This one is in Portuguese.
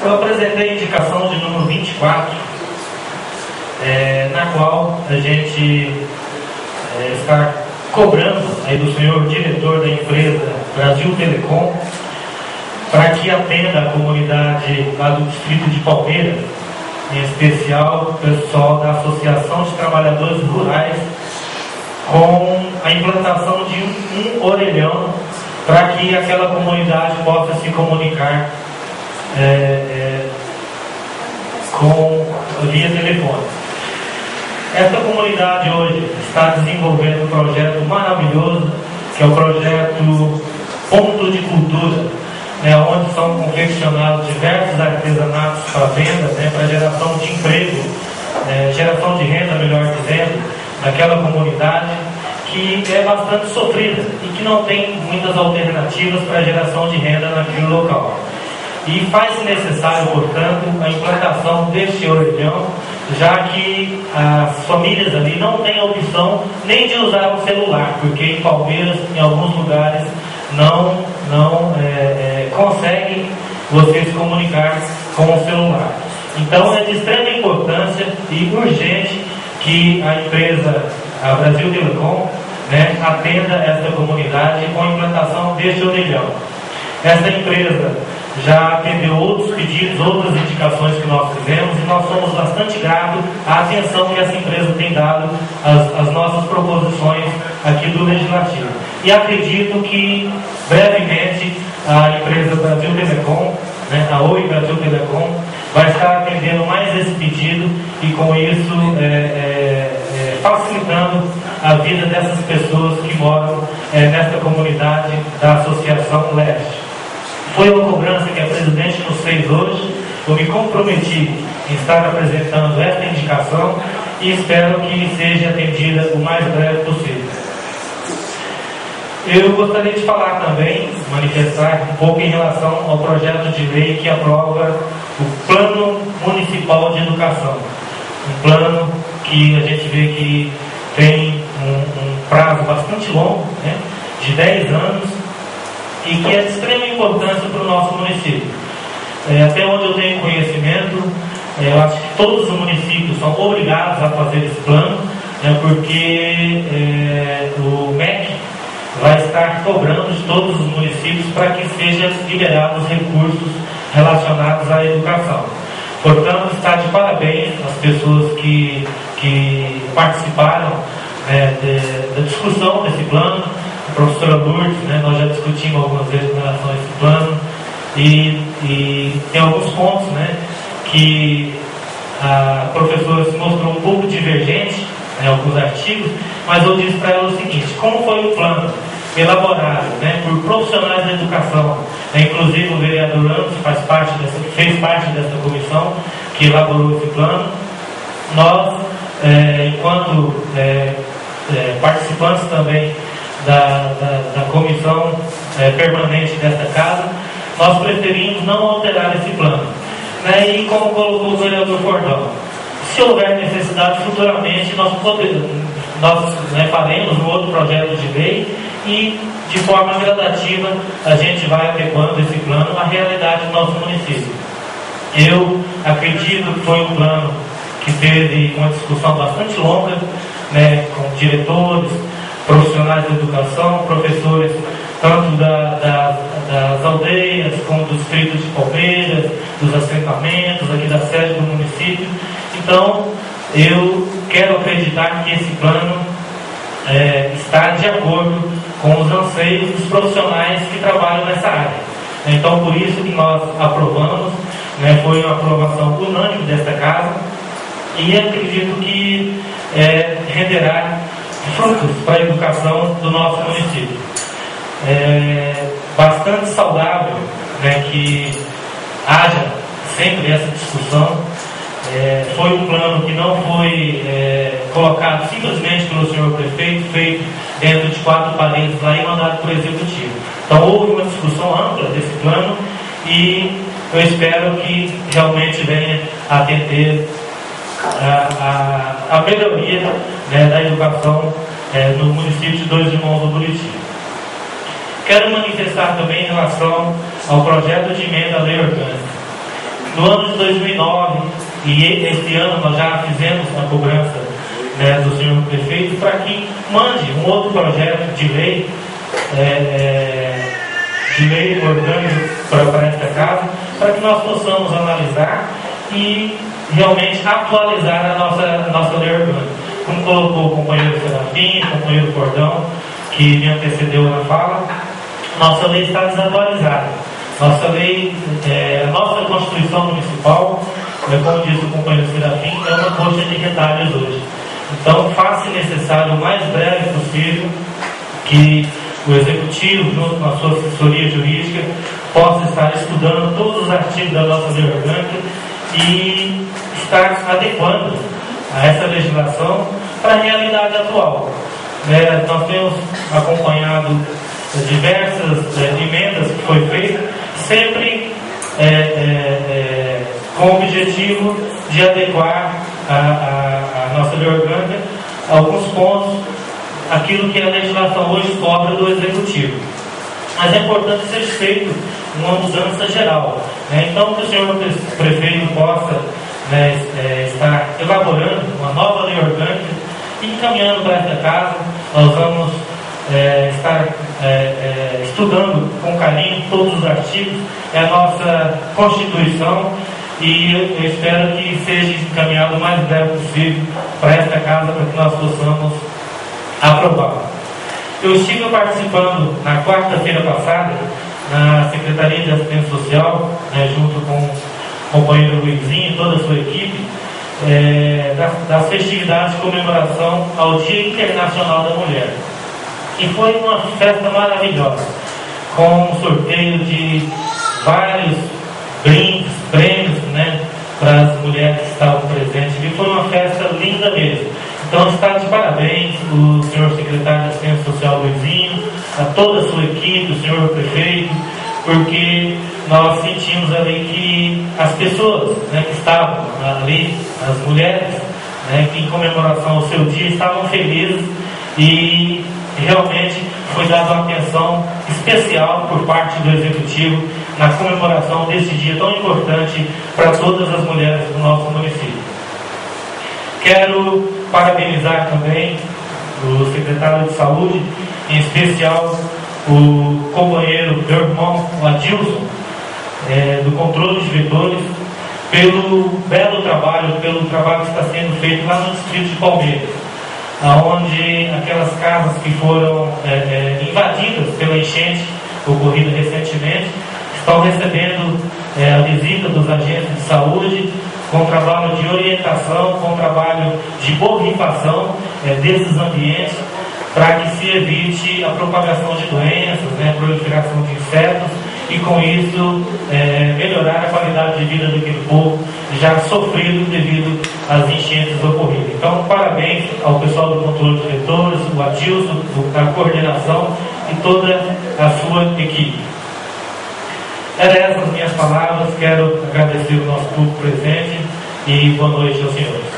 Eu apresentei a indicação de número 24, na qual a gente está cobrando aí do senhor diretor da empresa Brasil Telecom para que atenda a comunidade lá do distrito de Palmeiras, em especial o pessoal da Associação de Trabalhadores Rurais, com a implantação de um orelhão para que aquela comunidade possa se comunicar via telefone. Essa comunidade hoje está desenvolvendo um projeto maravilhoso, que é o projeto Ponto de Cultura, onde são confeccionados diversos artesanatos para venda, para geração de emprego, geração de renda, melhor dizendo, naquela comunidade que é bastante sofrida e que não tem muitas alternativas para a geração de renda naquele local. E faz-se necessário, portanto, a implantação deste orelhão, já que as famílias ali não têm a opção nem de usar o celular, porque em Palmeiras, em alguns lugares, não conseguem você se comunicar com o celular. Então é de extrema importância e urgente que a empresa, a Brasil Telecom, atenda essa comunidade com a implantação deste orelhão. Essa empresa já atendeu outros pedidos, outras indicações que nós fizemos, e nós somos bastante gratos à atenção que essa empresa tem dado às nossas proposições aqui do Legislativo. E acredito que brevemente a empresa Brasil Telecom, a Oi Brasil Telecom, vai estar atendendo mais esse pedido e com isso facilitando a vida dessas pessoas que moram nesta comunidade da Associação Leste. Foi uma cobrança que a presidente nos fez hoje. Eu me comprometi em estar apresentando esta indicação e espero que seja atendida o mais breve possível. Eu gostaria de falar também, manifestar um pouco em relação ao projeto de lei que aprova o Plano Municipal de Educação. Um plano que a gente vê que tem um prazo bastante longo, de 10 anos, e que é de extrema importância para o nosso município. Até onde eu tenho conhecimento, eu acho que todos os municípios são obrigados a fazer esse plano, porque o MEC vai estar cobrando de todos os municípios para que sejam liberados recursos relacionados à educação. Portanto, está de parabéns as pessoas que participaram da discussão desse plano. A professora Lourdes, nós já discutimos algumas vezes em relação a esse plano, e tem alguns pontos que a professora se mostrou um pouco divergente em alguns artigos, mas eu disse para ela o seguinte: como foi o plano elaborado por profissionais da educação, inclusive o vereador Anderson fez parte dessa comissão que elaborou esse plano, nós, enquanto participantes também da comissão permanente desta casa, nós preferimos não alterar esse plano. E como colocou o vereador Cordão, se houver necessidade futuramente, nós faremos um outro projeto de lei e de forma gradativa a gente vai adequando esse plano à realidade do nosso município. Eu acredito que foi um plano que teve uma discussão bastante longa, com diretores, profissionais da educação, professores tanto das aldeias como dos distritos de Palmeiras, dos assentamentos, aqui da sede do município. Então, eu quero acreditar que esse plano está de acordo com os anseios dos profissionais que trabalham nessa área. Então, por isso que nós aprovamos, foi uma aprovação unânime desta casa, e acredito que renderá frutos para a educação do nosso município. Bastante saudável que haja sempre essa discussão. Foi um plano que não foi colocado simplesmente pelo senhor prefeito, feito dentro de 4 paredes lá e mandado para o executivo. Então houve uma discussão ampla desse plano e eu espero que realmente venha a atender a melhoria da educação no município de Dois Irmãos do Buriti. Quero manifestar também em relação ao projeto de emenda à lei orgânica. No ano de 2009 e este ano nós já fizemos a cobrança, né, do senhor prefeito para que mande um outro projeto de lei orgânico para esta casa, para que nós possamos analisar e realmente atualizar a nossa lei orgânica. Como colocou o companheiro Serafim, o companheiro Cordão, que me antecedeu na fala, nossa lei está desatualizada. Nossa lei, a nossa Constituição Municipal, como diz o companheiro Serafim, é uma coxa de retalhos hoje. Então, faça necessário o mais breve possível que o Executivo, junto com a sua assessoria jurídica, possa estar estudando todos os artigos da nossa lei orgânica e estar adequando a essa legislação para a realidade atual. Nós temos acompanhado diversas emendas que foi feita, sempre com o objetivo de adequar a nossa lei orgânica a alguns pontos, aquilo que a legislação hoje cobra do Executivo. Mas é importante que seja feito uma mudança geral. Então, que o senhor prefeito possa estar elaborando uma nova lei orgânica e encaminhando para esta casa. Nós vamos estar estudando com carinho todos os artigos, é a nossa Constituição, e eu espero que seja encaminhado o mais breve possível para esta casa, para que nós possamos aprovar. Eu estive participando na quarta-feira passada na Secretaria de Assistência Social, junto com o companheiro Luizinho e toda a sua equipe, das festividades de comemoração ao Dia Internacional da Mulher. E foi uma festa maravilhosa, com um sorteio de vários brindes, prêmios, para as mulheres que estavam presentes. E foi uma festa linda mesmo. Então está de parabéns o senhor secretário de Assistência Social Luizinho, a toda a sua equipe, o senhor prefeito, porque nós sentimos ali que as pessoas que estavam ali, as mulheres, que em comemoração ao seu dia estavam felizes, e realmente foi dada uma atenção especial por parte do Executivo na comemoração desse dia tão importante para todas as mulheres do nosso município. Quero parabenizar também o secretário de Saúde, em especial o companheiro, meu irmão, o Adilson, do controle de vetores, pelo belo trabalho, pelo trabalho que está sendo feito lá no distrito de Palmeiras, onde aquelas casas que foram invadidas pela enchente ocorrida recentemente estão recebendo a visita dos agentes de saúde, com trabalho de orientação, com trabalho de borrifação desses ambientes, para que se evite a propagação de doenças, proliferação de insetos, e com isso melhorar a qualidade de vida daquele povo já sofrido devido às enchentes ocorridas. Então, parabéns ao pessoal do controle de vetores, o Adilson, a coordenação e toda a sua equipe. Eram essas minhas palavras. Quero agradecer o nosso público presente e boa noite aos senhores.